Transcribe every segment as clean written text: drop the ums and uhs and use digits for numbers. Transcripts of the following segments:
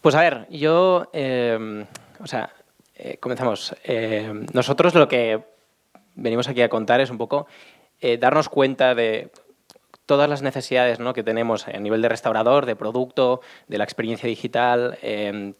Pues a ver, comenzamos. Nosotros lo que venimos aquí a contar es un poco darnos cuenta de todas las necesidades, ¿no?, que tenemos a nivel de restaurador, de producto, de la experiencia digital,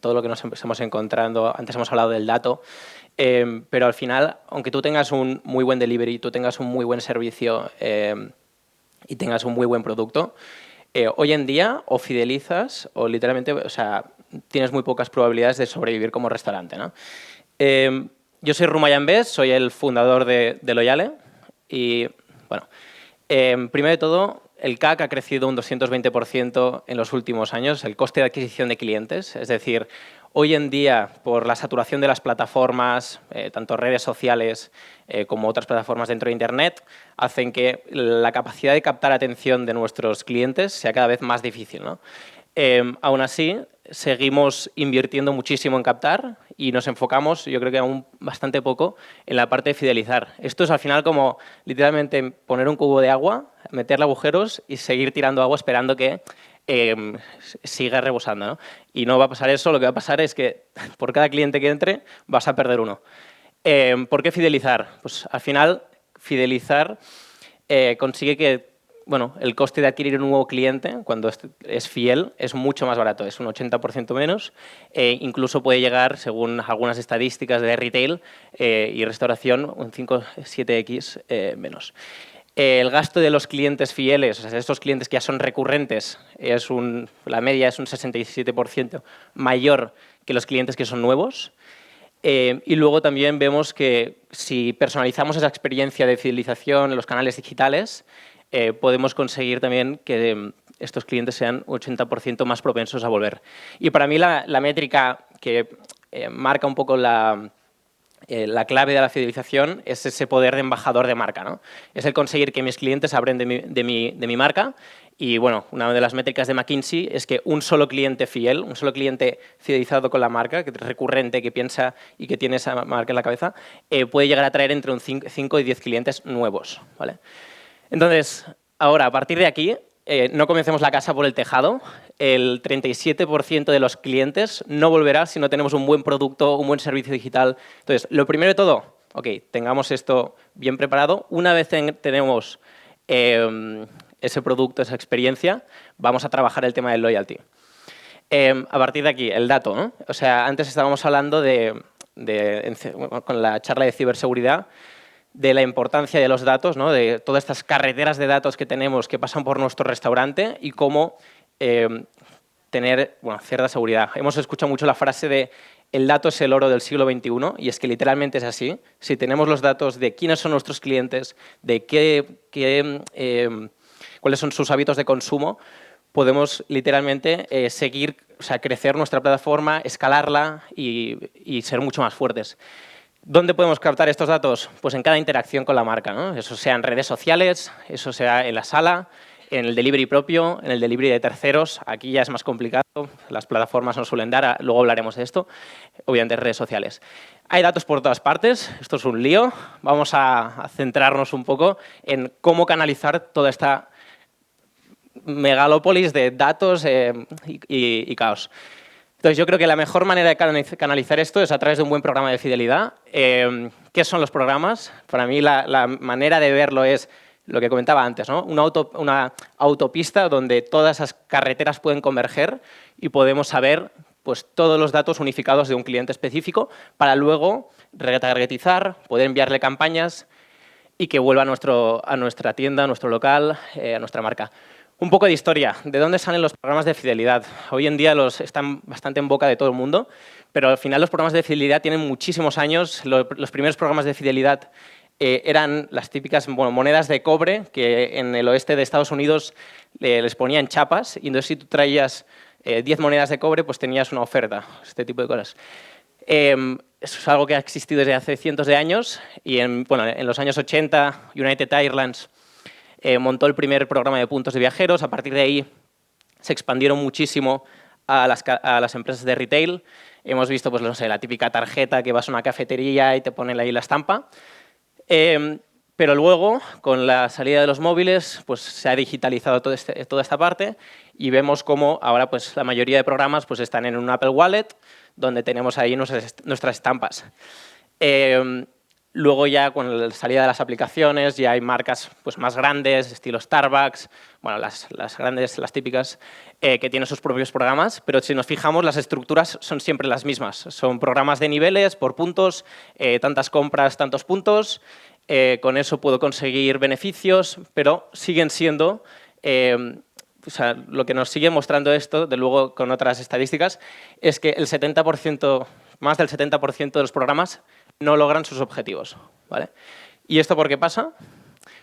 todo lo que nos estamos encontrando. Antes hemos hablado del dato, pero al final, aunque tú tengas un muy buen delivery, tú tengas un muy buen servicio y tengas un muy buen producto, hoy en día o fidelizas o literalmente, tienes muy pocas probabilidades de sobrevivir como restaurante, ¿no? Yo soy Rumayán Bes, soy el fundador de Loyale y, bueno, primero de todo, el CAC ha crecido un 220% en los últimos años, el coste de adquisición de clientes. Es decir, hoy en día, por la saturación de las plataformas, tanto redes sociales como otras plataformas dentro de Internet, hacen que la capacidad de captar atención de nuestros clientes sea cada vez más difícil, ¿no? Aún así, seguimos invirtiendo muchísimo en captar y nos enfocamos, yo creo que aún bastante poco, en la parte de fidelizar. Esto es al final como literalmente poner un cubo de agua, meterle agujeros y seguir tirando agua esperando que siga rebosando, ¿no? Y no va a pasar eso, lo que va a pasar es que por cada cliente que entre vas a perder uno. ¿Por qué fidelizar? Pues al final fidelizar consigue que el coste de adquirir un nuevo cliente, cuando es fiel, es mucho más barato, es un 80% menos. Incluso puede llegar, según algunas estadísticas de retail y restauración, un 5-7x menos. El gasto de los clientes fieles, o sea, de estos clientes que ya son recurrentes, la media es un 67% mayor que los clientes que son nuevos. Y luego también vemos que si personalizamos esa experiencia de fidelización en los canales digitales, podemos conseguir también que estos clientes sean 80% más propensos a volver. Y para mí la métrica que marca un poco la clave de la fidelización es ese poder de embajador de marca, ¿no? Es el conseguir que mis clientes hablen de mi marca. Y bueno, una de las métricas de McKinsey es que un solo cliente fiel, un solo cliente fidelizado con la marca, que es recurrente, que piensa y que tiene esa marca en la cabeza, puede llegar a traer entre un 5 y 10 clientes nuevos, ¿vale? Entonces, ahora, a partir de aquí, no comencemos la casa por el tejado. El 37% de los clientes no volverá si no tenemos un buen producto, un buen servicio digital. Entonces, lo primero de todo, tengamos esto bien preparado. Una vez tenemos ese producto, esa experiencia, vamos a trabajar el tema del loyalty. A partir de aquí, el dato, ¿no? O sea, antes estábamos hablando con la charla de ciberseguridad, de la importancia de los datos, ¿no?, de todas estas carreteras de datos que tenemos que pasan por nuestro restaurante y cómo tener cierta seguridad. Hemos escuchado mucho la frase de el dato es el oro del siglo XXI y es que literalmente es así. Si tenemos los datos de quiénes son nuestros clientes, de cuáles son sus hábitos de consumo, podemos literalmente crecer nuestra plataforma, escalarla y ser mucho más fuertes. ¿Dónde podemos captar estos datos? Pues en cada interacción con la marca, ¿no? Eso sea en redes sociales, eso sea en la sala, en el delivery propio, en el delivery de terceros. Aquí ya es más complicado, las plataformas no suelen dar, luego hablaremos de esto, obviamente en redes sociales. Hay datos por todas partes, esto es un lío. Vamos a centrarnos un poco en cómo canalizar toda esta megalópolis de datos y caos. Entonces, yo creo que la mejor manera de canalizar esto es a través de un buen programa de fidelidad. ¿Qué son los programas? Para mí la manera de verlo es lo que comentaba antes, ¿no? Una autopista donde todas esas carreteras pueden converger y podemos saber pues, todos los datos unificados de un cliente específico para luego retargetizar, poder enviarle campañas y que vuelva a nuestra tienda, a nuestro local, a nuestra marca. Un poco de historia. ¿De dónde salen los programas de fidelidad? Hoy en día están bastante en boca de todo el mundo, pero al final los programas de fidelidad tienen muchísimos años. Los primeros programas de fidelidad eran las típicas monedas de cobre que en el oeste de Estados Unidos les ponían chapas y entonces si tú traías 10 monedas de cobre pues tenías una oferta, este tipo de cosas. Eso es algo que ha existido desde hace cientos de años y en los años 80 United Airlines montó el primer programa de puntos de viajeros. A partir de ahí se expandieron muchísimo a las empresas de retail. Hemos visto pues, no sé, la típica tarjeta que vas a una cafetería y te ponen ahí la estampa. Pero luego, con la salida de los móviles, pues, se ha digitalizado toda esta parte y vemos cómo ahora pues, la mayoría de programas pues, están en un Apple Wallet, donde tenemos ahí nuestras estampas. Luego ya con la salida de las aplicaciones ya hay marcas pues, más grandes, estilo Starbucks, bueno, las grandes, las típicas, que tienen sus propios programas, pero si nos fijamos las estructuras son siempre las mismas. Son programas de niveles por puntos, tantas compras, tantos puntos, con eso puedo conseguir beneficios, pero siguen siendo, o sea, lo que nos sigue mostrando esto, de luego con otras estadísticas, es que el 70%, más del 70% de los programas no logran sus objetivos, ¿vale? ¿Y esto por qué pasa?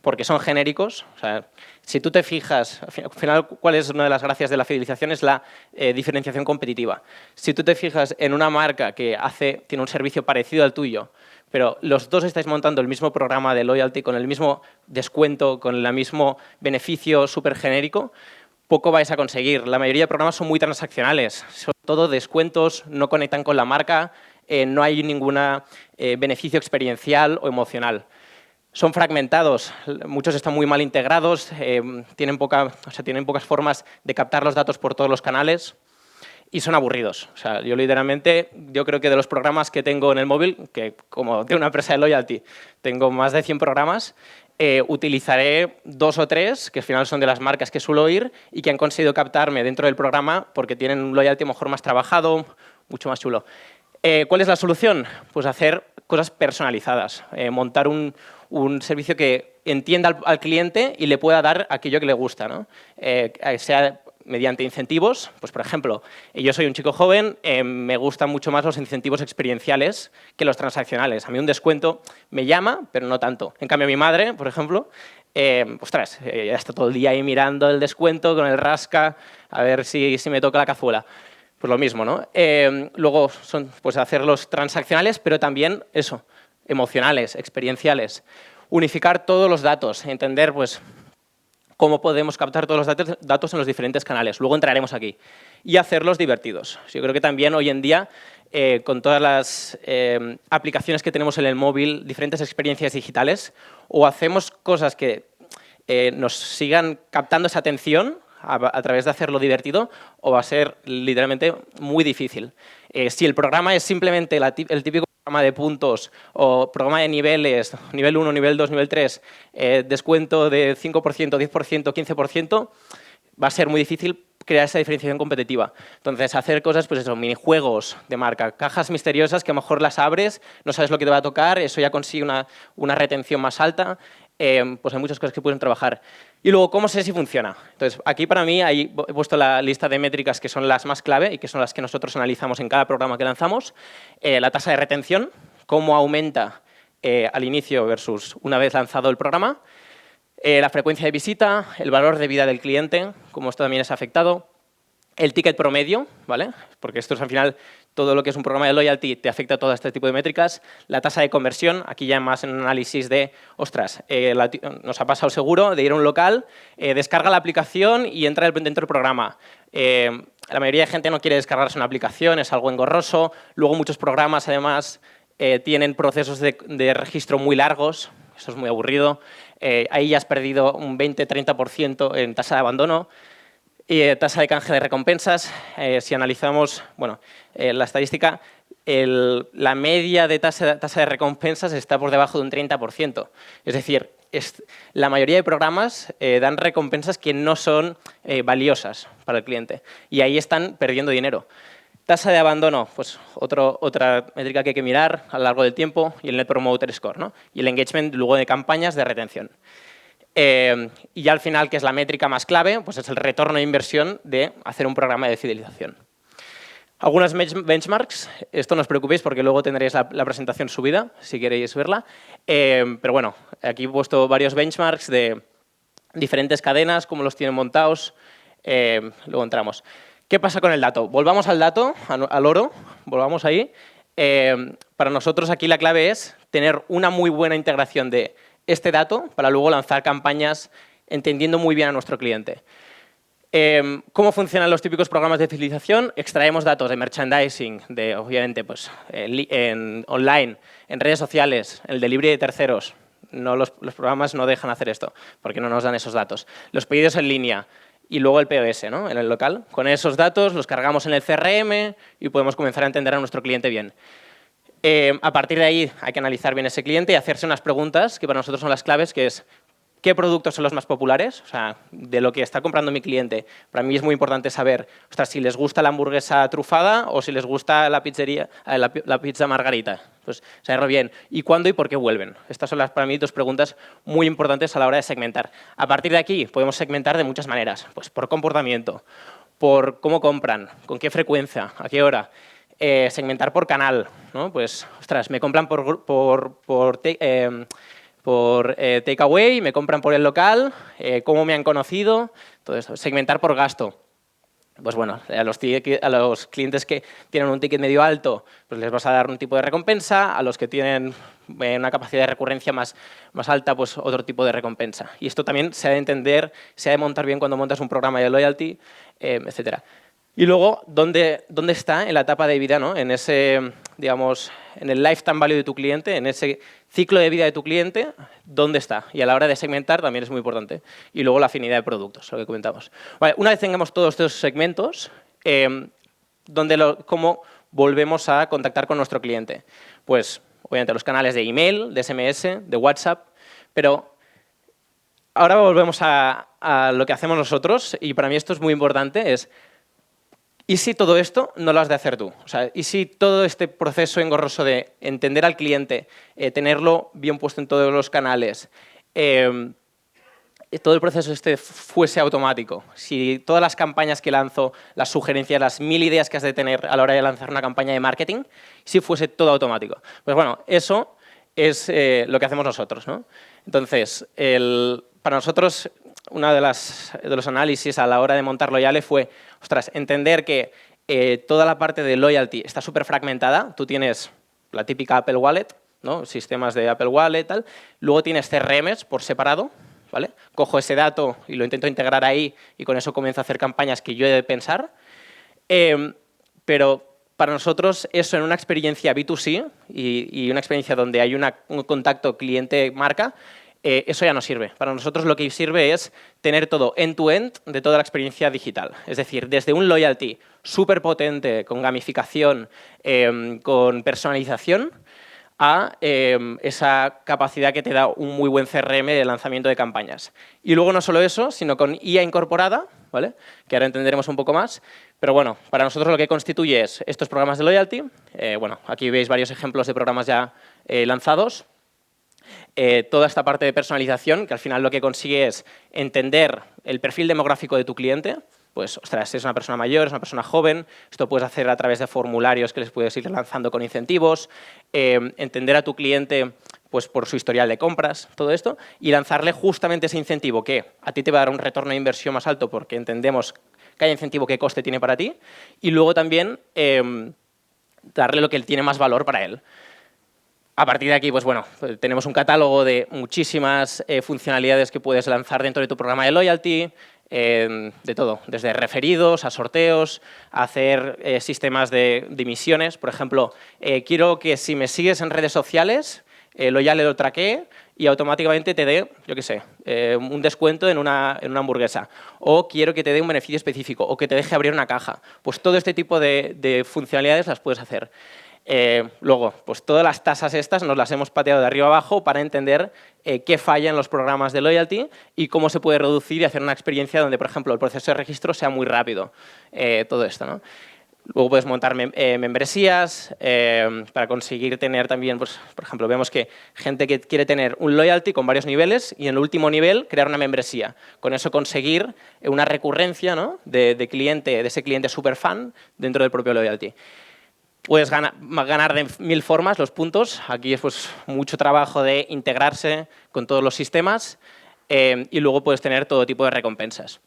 Porque son genéricos. O sea, si tú te fijas, al final, ¿cuál es una de las gracias de la fidelización? Es la diferenciación competitiva. Si tú te fijas en una marca que tiene un servicio parecido al tuyo, pero los dos estáis montando el mismo programa de loyalty con el mismo descuento, con el mismo beneficio súper genérico, poco vais a conseguir. La mayoría de programas son muy transaccionales, son todo descuentos, no conectan con la marca, no hay ningún beneficio experiencial o emocional. Son fragmentados, muchos están muy mal integrados, tienen pocas formas de captar los datos por todos los canales y son aburridos. O sea, yo literalmente, yo creo que de los programas que tengo en el móvil, que como tengo una empresa de loyalty, tengo más de 100 programas, utilizaré 2 o 3, que al final son de las marcas que suelo ir y que han conseguido captarme dentro del programa porque tienen un loyalty a lo mejor más trabajado, mucho más chulo. ¿Cuál es la solución? Pues hacer cosas personalizadas, montar un servicio que entienda al cliente y le pueda dar aquello que le gusta, ¿no? Sea mediante incentivos, pues por ejemplo, yo soy un chico joven, me gustan mucho más los incentivos experienciales que los transaccionales. A mí un descuento me llama, pero no tanto. En cambio, mi madre, por ejemplo, ostras, ya está todo el día ahí mirando el descuento con el rasca, a ver si me toca la cazuela. Pues lo mismo, ¿no? Luego son pues, hacerlos transaccionales, pero también eso, emocionales, experienciales. Unificar todos los datos, entender pues, cómo podemos captar todos los datos en los diferentes canales. Luego entraremos aquí. Y hacerlos divertidos. Yo creo que también hoy en día, con todas las aplicaciones que tenemos en el móvil, diferentes experiencias digitales, o hacemos cosas que nos sigan captando esa atención a través de hacerlo divertido, o va a ser literalmente muy difícil. Si el programa es simplemente el típico programa de puntos o programa de niveles, nivel 1, nivel 2, nivel 3, descuento de 5%, 10%, 15%, va a ser muy difícil crear esa diferenciación competitiva. Entonces, hacer cosas, pues eso, minijuegos de marca, cajas misteriosas que a lo mejor las abres, no sabes lo que te va a tocar, eso ya consigue una retención más alta. Pues hay muchas cosas que pueden trabajar. Y luego, ¿cómo sé si funciona? Entonces, aquí para mí he puesto la lista de métricas que son las más clave y que son las que nosotros analizamos en cada programa que lanzamos. La tasa de retención, cómo aumenta al inicio versus una vez lanzado el programa. La frecuencia de visita, el valor de vida del cliente, cómo esto también es afectado. El ticket promedio, ¿vale? Porque esto es al final todo lo que es un programa de loyalty te afecta a todo este tipo de métricas. La tasa de conversión, aquí ya más en un análisis de, ostras, nos ha pasado seguro de ir a un local, descarga la aplicación y entra dentro del programa. La mayoría de gente no quiere descargarse una aplicación, es algo engorroso. Luego muchos programas además tienen procesos de registro muy largos, eso es muy aburrido. Ahí ya has perdido un 20-30% en tasa de abandono. Tasa de canje de recompensas, si analizamos la estadística, la media de tasa de recompensas está por debajo de un 30%. Es decir, la mayoría de programas dan recompensas que no son valiosas para el cliente y ahí están perdiendo dinero. Tasa de abandono, pues otra métrica que hay que mirar a lo largo del tiempo, y el Net Promoter Score, ¿no? Y el engagement luego de campañas de retención. Y ya al final, que es la métrica más clave, pues es el retorno de inversión de hacer un programa de fidelización. Algunas benchmarks, esto no os preocupéis porque luego tendréis la presentación subida, si queréis verla. Pero bueno, aquí he puesto varios benchmarks de diferentes cadenas, cómo los tienen montados. Luego entramos. ¿Qué pasa con el dato? Volvamos al dato, al oro, volvamos ahí. Para nosotros aquí la clave es tener una muy buena integración de este dato para luego lanzar campañas entendiendo muy bien a nuestro cliente. ¿Cómo funcionan los típicos programas de fidelización? Extraemos datos de merchandising, obviamente, pues, online, en redes sociales, el delivery de terceros. Los programas no dejan hacer esto porque no nos dan esos datos. Los pedidos en línea, y luego el POS, ¿no? En el local. Con esos datos los cargamos en el CRM y podemos comenzar a entender a nuestro cliente bien. A partir de ahí hay que analizar bien ese cliente y hacerse unas preguntas que para nosotros son las claves, que es ¿qué productos son los más populares? O sea, de lo que está comprando mi cliente. Para mí es muy importante saber, ostras, si les gusta la hamburguesa trufada o si les gusta la pizzería, la pizza margarita. Pues saberlo bien. ¿Y cuándo y por qué vuelven? Estas son para mí dos preguntas muy importantes a la hora de segmentar. A partir de aquí podemos segmentar de muchas maneras. Pues por comportamiento, por cómo compran, con qué frecuencia, a qué hora. Segmentar por canal, ¿no? Pues, ostras, me compran por takeaway, me compran por el local, cómo me han conocido, todo eso. Segmentar por gasto. Pues bueno, a los clientes que tienen un ticket medio alto, pues les vas a dar un tipo de recompensa, a los que tienen una capacidad de recurrencia más alta, pues otro tipo de recompensa. Y esto también se ha de entender, se ha de montar bien cuando montas un programa de loyalty, etcétera. Y luego, ¿dónde está en la etapa de vida, ¿no? En ese, digamos, en el lifetime value de tu cliente, en ese ciclo de vida de tu cliente, ¿dónde está? Y a la hora de segmentar también es muy importante. Y luego la afinidad de productos, lo que comentamos. Vale, una vez tengamos todos estos segmentos, ¿cómo volvemos a contactar con nuestro cliente? Pues, obviamente, los canales de email, de SMS, de WhatsApp, pero ahora volvemos a lo que hacemos nosotros, y para mí esto es muy importante, es ¿y si todo esto no lo has de hacer tú? O sea, ¿y si todo este proceso engorroso de entender al cliente, tenerlo bien puesto en todos los canales, todo el proceso fuese automático? Si todas las campañas que lanzo, las sugerencias, las 1000 ideas que has de tener a la hora de lanzar una campaña de marketing, si fuese todo automático. Pues bueno, eso es lo que hacemos nosotros, ¿no? Entonces, para nosotros, uno de los análisis a la hora de montar Loyale fue, ostras, entender que toda la parte de loyalty está súper fragmentada. Tú tienes la típica Apple Wallet, ¿no? Sistemas de Apple Wallet, tal. Luego tienes CRMs por separado, ¿vale? Cojo ese dato y lo intento integrar ahí y con eso comienzo a hacer campañas que yo he de pensar. Pero para nosotros eso en una experiencia B2C y una experiencia donde hay un contacto cliente-marca, eso ya no sirve. Para nosotros lo que sirve es tener todo end-to-end de toda la experiencia digital. Es decir, desde un loyalty súper potente, con gamificación, con personalización, a esa capacidad que te da un muy buen CRM de lanzamiento de campañas. Y luego no solo eso, sino con IA incorporada, ¿vale? Que ahora entenderemos un poco más. Pero bueno, para nosotros lo que constituye es estos programas de loyalty. Bueno, aquí veis varios ejemplos de programas ya lanzados. Toda esta parte de personalización, que al final lo que consigue es entender el perfil demográfico de tu cliente. Pues, ostras, si es una persona mayor, es una persona joven, esto puedes hacer a través de formularios que les puedes ir lanzando con incentivos, entender a tu cliente pues, por su historial de compras, todo esto, y lanzarle justamente ese incentivo que a ti te va a dar un retorno de inversión más alto porque entendemos cada incentivo qué coste tiene para ti, y luego también darle lo que tiene más valor para él. A partir de aquí, pues bueno, tenemos un catálogo de muchísimas funcionalidades que puedes lanzar dentro de tu programa de loyalty, de todo, desde referidos a sorteos, a hacer sistemas de misiones. Por ejemplo, quiero que si me sigues en redes sociales, Loyale lo traquee y automáticamente te dé, yo qué sé, un descuento en una hamburguesa. O quiero que te dé un beneficio específico o que te deje abrir una caja. Pues todo este tipo de funcionalidades las puedes hacer. Luego, pues todas las tasas estas nos las hemos pateado de arriba abajo para entender qué falla en los programas de loyalty y cómo se puede reducir y hacer una experiencia donde, por ejemplo, el proceso de registro sea muy rápido. Todo esto, ¿no? Luego puedes montar membresías para conseguir tener también, pues, por ejemplo, vemos que gente que quiere tener un loyalty con varios niveles y en el último nivel crear una membresía. Con eso conseguir una recurrencia, ¿no? de ese cliente super fan dentro del propio loyalty. Puedes ganar de 1000 formas los puntos. Aquí es pues, mucho trabajo de integrarse con todos los sistemas y luego puedes tener todo tipo de recompensas.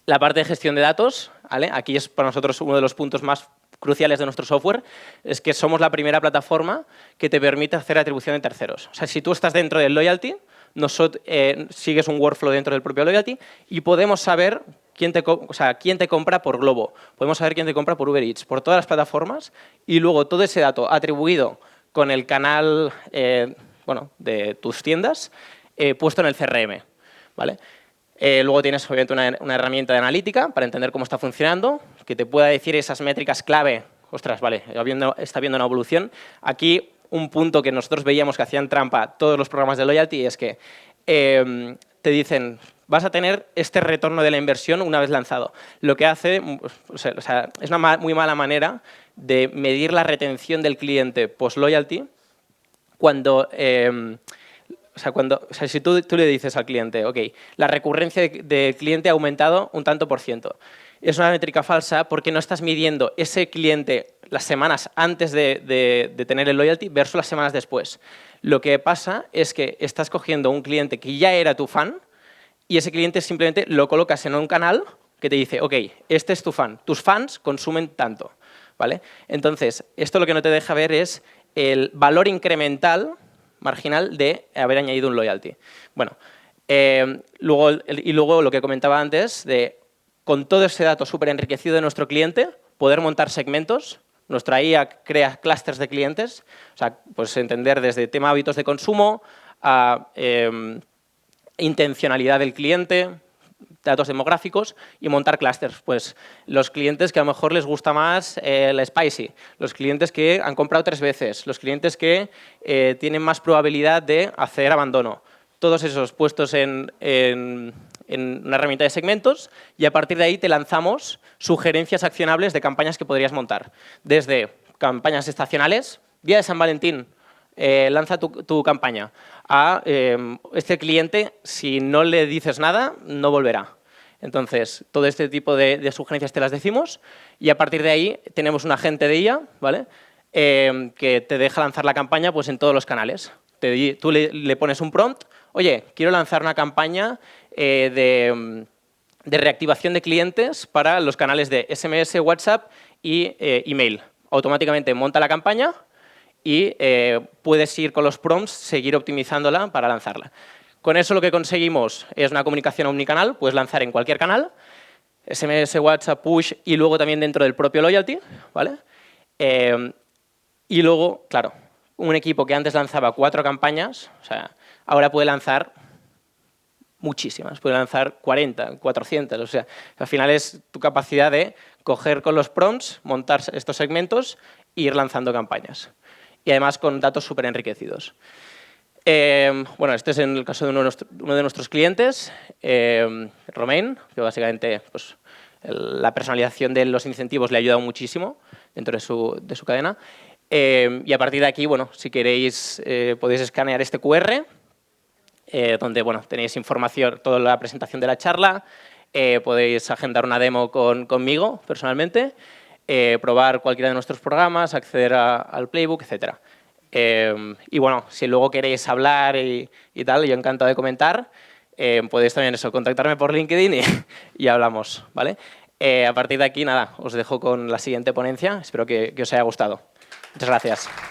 La parte de gestión de datos, ¿vale? Aquí es para nosotros uno de los puntos más cruciales de nuestro software, es que somos la primera plataforma que te permite hacer atribución de terceros. O sea, si tú estás dentro del loyalty, sigues un workflow dentro del propio loyalty y podemos saber quién te compra por Globo, podemos saber quién te compra por Uber Eats, por todas las plataformas y luego todo ese dato atribuido con el canal de tus tiendas puesto en el CRM, ¿vale? Luego tienes obviamente una herramienta de analítica para entender cómo está funcionando, que te pueda decir esas métricas clave. Ostras, vale, está viendo una evolución. Aquí un punto que nosotros veíamos que hacían trampa todos los programas de loyalty es que te dicen, vas a tener este retorno de la inversión una vez lanzado. Lo que hace, o sea, es una muy mala manera de medir la retención del cliente post-loyalty cuando... si tú le dices al cliente, ok, la recurrencia del cliente ha aumentado un tanto por ciento. Es una métrica falsa porque no estás midiendo ese cliente las semanas antes de tener el loyalty versus las semanas después. Lo que pasa es que estás cogiendo un cliente que ya era tu fan y ese cliente simplemente lo colocas en un canal que te dice, ok, este es tu fan, tus fans consumen tanto, ¿vale? Entonces, esto lo que no te deja ver es el valor incremental marginal de haber añadido un loyalty. Bueno, luego lo que comentaba antes, de con todo ese dato súper enriquecido de nuestro cliente, poder montar segmentos. Nuestra IA crea clústeres de clientes, o sea, pues entender desde tema hábitos de consumo a intencionalidad del cliente, datos demográficos y montar clústeres. Pues los clientes que a lo mejor les gusta más el spicy, los clientes que han comprado 3 veces, los clientes que tienen más probabilidad de hacer abandono. Todos esos puestos en una herramienta de segmentos y a partir de ahí te lanzamos sugerencias accionables de campañas que podrías montar. Desde campañas estacionales, Día de San Valentín, lanza tu campaña. A este cliente, si no le dices nada, no volverá. Entonces, todo este tipo de sugerencias te las decimos y a partir de ahí tenemos un agente de IA, ¿vale? Que te deja lanzar la campaña pues, en todos los canales. Tú le pones un prompt, oye, quiero lanzar una campaña de reactivación de clientes para los canales de SMS, WhatsApp y email. Automáticamente monta la campaña y puedes ir con los prompts, seguir optimizándola para lanzarla. Con eso lo que conseguimos es una comunicación omnicanal, puedes lanzar en cualquier canal, SMS, WhatsApp, push y luego también dentro del propio loyalty, ¿vale? Y luego, claro, un equipo que antes lanzaba 4 campañas, o sea, ahora puede lanzar muchísimas, puede lanzar 40, 400, o sea, al final es tu capacidad de coger con los prompts, montar estos segmentos e ir lanzando campañas. Y además con datos súper enriquecidos. Bueno, este es en el caso de uno de nuestros clientes, Romain, que básicamente pues, la personalización de los incentivos le ha ayudado muchísimo dentro de su cadena. Y a partir de aquí, bueno, si queréis, podéis escanear este QR, donde bueno, tenéis información, toda la presentación de la charla, podéis agendar una demo conmigo personalmente, probar cualquiera de nuestros programas, acceder al playbook, etc. Y bueno, si luego queréis hablar y tal, yo encantado de comentar, podéis también contactarme por LinkedIn y hablamos, ¿vale? A partir de aquí, nada, os dejo con la siguiente ponencia. Espero que os haya gustado. Muchas gracias.